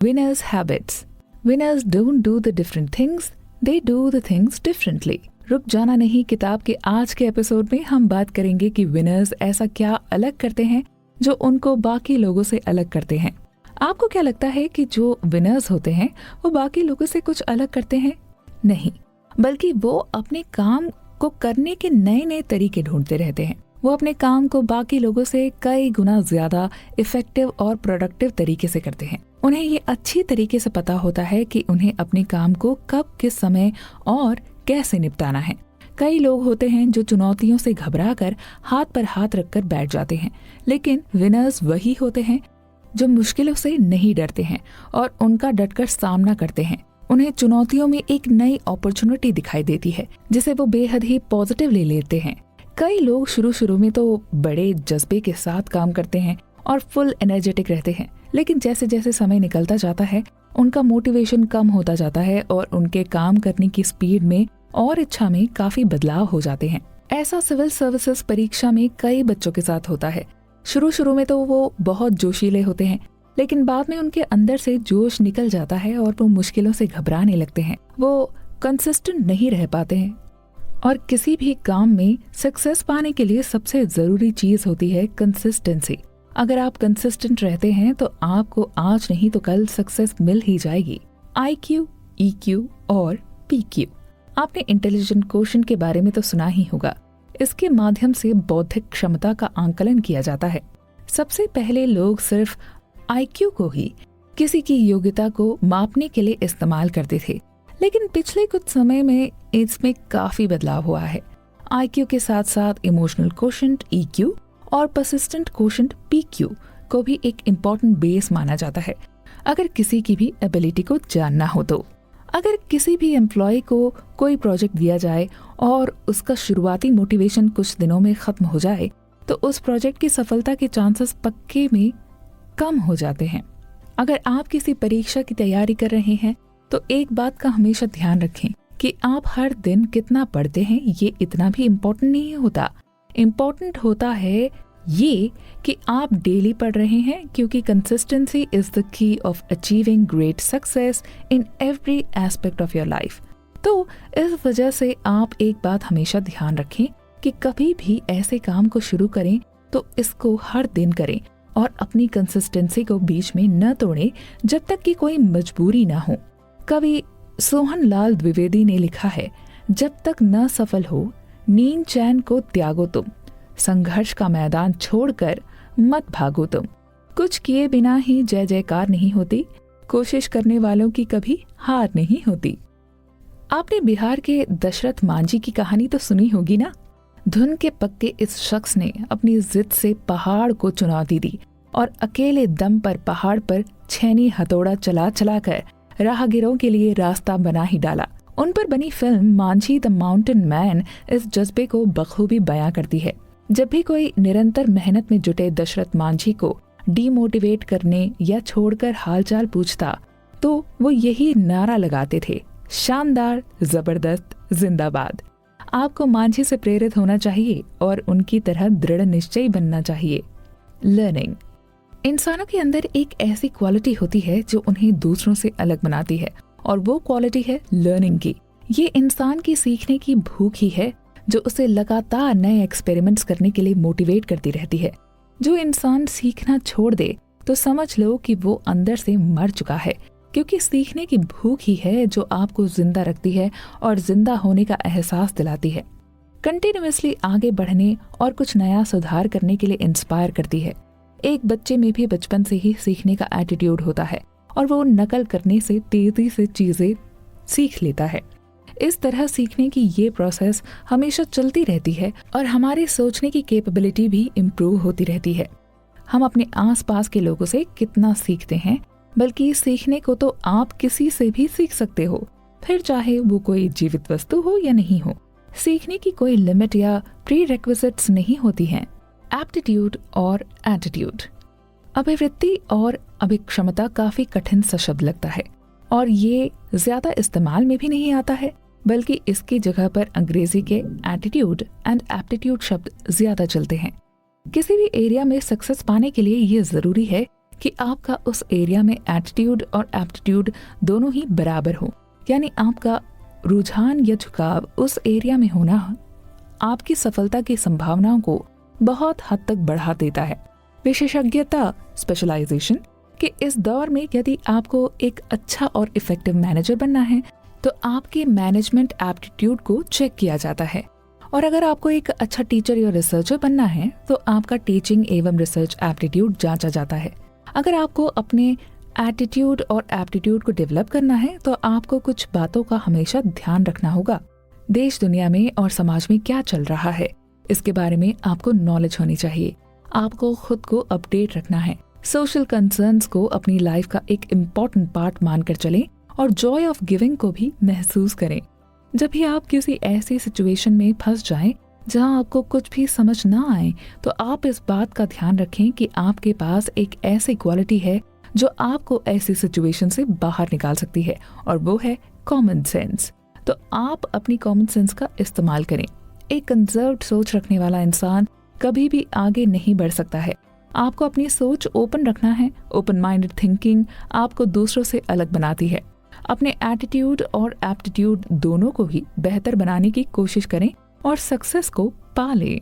Winners habits. Winners don't do the different things, they do the things differently. रुक जाना नहीं किताब के आज के एपिसोड में हम बात करेंगे कि विनर्स ऐसा क्या अलग करते हैं जो उनको बाकी लोगों से अलग करते हैं। आपको क्या लगता है कि जो विनर्स होते हैं वो बाकी लोगों से कुछ अलग करते हैं? नहीं, बल्कि वो अपने काम को करने के नए नए तरीके ढूंढते रहते हैं। वो अपने काम को बाकी लोगों से कई गुना ज्यादा इफेक्टिव और प्रोडक्टिव तरीके से करते हैं। उन्हें ये अच्छी तरीके से पता होता है कि उन्हें अपने काम को कब, किस समय और कैसे निपटाना है। कई लोग होते हैं जो चुनौतियों से घबराकर हाथ पर हाथ रखकर बैठ जाते हैं, लेकिन विनर्स वही होते हैं जो मुश्किलों से नहीं डरते हैं और उनका डटकर सामना करते हैं। उन्हें चुनौतियों में एक नई अपॉर्चुनिटी दिखाई देती है जिसे वो बेहद ही पॉजिटिव ले लेते हैं। कई लोग शुरू में तो बड़े जज्बे के साथ काम करते हैं और फुल एनर्जेटिक रहते हैं, लेकिन जैसे जैसे समय निकलता जाता है उनका मोटिवेशन कम होता जाता है और उनके काम करने की स्पीड में और इच्छा में काफी बदलाव हो जाते हैं। ऐसा सिविल सर्विसेज परीक्षा में कई बच्चों के साथ होता है। शुरू में तो वो बहुत जोशीले होते हैं, लेकिन बाद में उनके अंदर से जोश निकल जाता है और वो मुश्किलों से घबराने लगते हैं। वो कंसिस्टेंट नहीं रह पाते हैं और किसी भी काम में सक्सेस पाने के लिए सबसे जरूरी चीज होती है कंसिस्टेंसी। अगर आप कंसिस्टेंट रहते हैं तो आपको आज नहीं तो कल सक्सेस मिल ही जाएगी। IQ, EQ और PQ। आपने इंटेलिजेंट क्वोटिएंट के बारे में तो सुना ही होगा। इसके माध्यम से बौद्धिक क्षमता का आंकलन किया जाता है। सबसे पहले लोग सिर्फ IQ को ही किसी की योग्यता को मापने के लिए इस्तेमाल करते थे, लेकिन पिछले कुछ समय में इसमें काफी बदलाव हुआ है। IQ के साथ साथ इमोशनल क्वोटिएंट EQ और परसिस्टेंट क्वोटिएंट PQ को भी एक इम्पोर्टेंट बेस माना जाता है अगर किसी की भी एबिलिटी को जानना हो तो। अगर किसी भी एम्प्लॉय को कोई प्रोजेक्ट दिया जाए और उसका शुरुआती मोटिवेशन कुछ दिनों में खत्म हो जाए तो उस प्रोजेक्ट की सफलता के चांसेस पक्के में कम हो जाते हैं। अगर आप किसी परीक्षा की तैयारी कर रहे हैं तो एक बात का हमेशा ध्यान रखें कि आप हर दिन कितना पढ़ते हैं ये इतना भी इम्पोर्टेंट नहीं होता। इम्पोर्टेंट होता है ये कि आप डेली पढ़ रहे हैं, क्योंकि consistency is the key of achieving great success in every aspect of your life. तो इस वजह से आप एक बात हमेशा ध्यान रखें कि कभी भी ऐसे काम को शुरू करें तो इसको हर दिन करें और अपनी कंसिस्टेंसी को बीच में न तोड़ें जब तक कि कोई मजबूरी ना हो। कवि सोहन लाल द्विवेदी ने लिखा है, जब तक न सफल हो नींद चैन को त्यागो तुम, संघर्ष का मैदान छोड़कर मत भागो तुम। कुछ किए बिना ही जय जयकार नहीं होती, कोशिश करने वालों की कभी हार नहीं होती। आपने बिहार के दशरथ मांझी की कहानी तो सुनी होगी ना। धुन के पक्के इस शख्स ने अपनी जिद से पहाड़ को चुनौती दी और अकेले दम पर पहाड़ पर छेनी हथौड़ा चला कर राहगीरों के लिए रास्ता बना ही डाला। उन पर बनी film Manjhi the mountain man इस जज्बे को बखूबी बयां करती है। जब भी कोई निरंतर मेहनत में जुटे दशरथ मांझी को डीमोटिवेट करने या छोड़कर हालचाल पूछता तो वो यही नारा लगाते थे, शानदार, जबरदस्त, जिंदाबाद। आपको मांझी से प्रेरित होना चाहिए और उनकी तरह दृढ़ निश्चयी बनना चाहिए। लर्निंग। इंसानों के अंदर एक ऐसी क्वालिटी होती है जो उन्हें दूसरों से अलग बनाती है और वो क्वालिटी है लर्निंग की। ये इंसान की सीखने की भूख ही है जो उसे लगातार नए एक्सपेरिमेंट्स करने के लिए मोटिवेट करती रहती है। जो इंसान सीखना छोड़ दे तो समझ लो कि वो अंदर से मर चुका है, क्योंकि सीखने की भूख ही है जो आपको जिंदा रखती है और जिंदा होने का एहसास दिलाती है। कंटिन्यूअसली आगे बढ़ने और कुछ नया सुधार करने के लिए इंस्पायर करती है। एक बच्चे में भी बचपन से ही सीखने का एटीट्यूड होता है और वो नकल करने से तेजी से चीजें सीख लेता है। इस तरह सीखने की ये प्रोसेस हमेशा चलती रहती है और हमारे सोचने की कैपेबिलिटी भी इम्प्रूव होती रहती है। हम अपने आसपास के लोगों से कितना सीखते हैं, बल्कि सीखने को तो आप किसी से भी सीख सकते हो, फिर चाहे वो कोई जीवित वस्तु हो या नहीं हो। सीखने की कोई लिमिट या प्री रिक्विजिट्स नहीं होती हैं। एप्टीट्यूड और एटीट्यूड। अभिवृत्ति और अभिक्षमता काफी कठिन सा शब्द लगता है और ये ज्यादा इस्तेमाल में भी नहीं आता है, बल्कि इसकी जगह पर अंग्रेजी के एटीट्यूड एंड एप्टीट्यूड शब्द ज्यादा चलते हैं। किसी भी एरिया में सक्सेस पाने के लिए ये जरूरी है कि आपका उस एरिया में एटीट्यूड और एप्टीट्यूड दोनों ही बराबर हो, यानी आपका रुझान या झुकाव उस एरिया में होना आपकी सफलता की संभावनाओं को बहुत हद तक बढ़ा देता है। विशेषज्ञता स्पेशलाइजेशन के इस दौर में यदि आपको एक अच्छा और इफेक्टिव मैनेजर बनना है तो आपके मैनेजमेंट एप्टीट्यूड को चेक किया जाता है, और अगर आपको एक अच्छा टीचर या रिसर्चर बनना है तो आपका टीचिंग एवं रिसर्च एप्टीट्यूड जांचा जाता है। अगर आपको अपने एटीट्यूड और एप्टीट्यूड को डेवलप करना है तो आपको कुछ बातों का हमेशा ध्यान रखना होगा। देश दुनिया में और समाज में क्या चल रहा है इसके बारे में आपको नॉलेज होनी चाहिए। आपको खुद को अपडेट रखना है। सोशल कंसर्न्स को अपनी लाइफ का एक इम्पॉर्टेंट पार्ट मानकर चलें और जॉय ऑफ गिविंग को भी महसूस करें। जब भी आप किसी ऐसी सिचुएशन में फंस जाएं जहां आपको कुछ भी समझ ना आए तो आप इस बात का ध्यान रखें कि आपके पास एक ऐसी क्वालिटी है जो आपको ऐसी सिचुएशन से बाहर निकाल सकती है, और वो है कॉमन सेंस। तो आप अपनी कॉमन सेंस का इस्तेमाल करें। एक कंजर्व्ड सोच रखने वाला इंसान कभी भी आगे नहीं बढ़ सकता है। आपको अपनी सोच ओपन रखना है। ओपन माइंडेड थिंकिंग आपको दूसरों से अलग बनाती है। अपने एटीट्यूड और एप्टीट्यूड दोनों को ही बेहतर बनाने की कोशिश करें और सक्सेस को पा लें।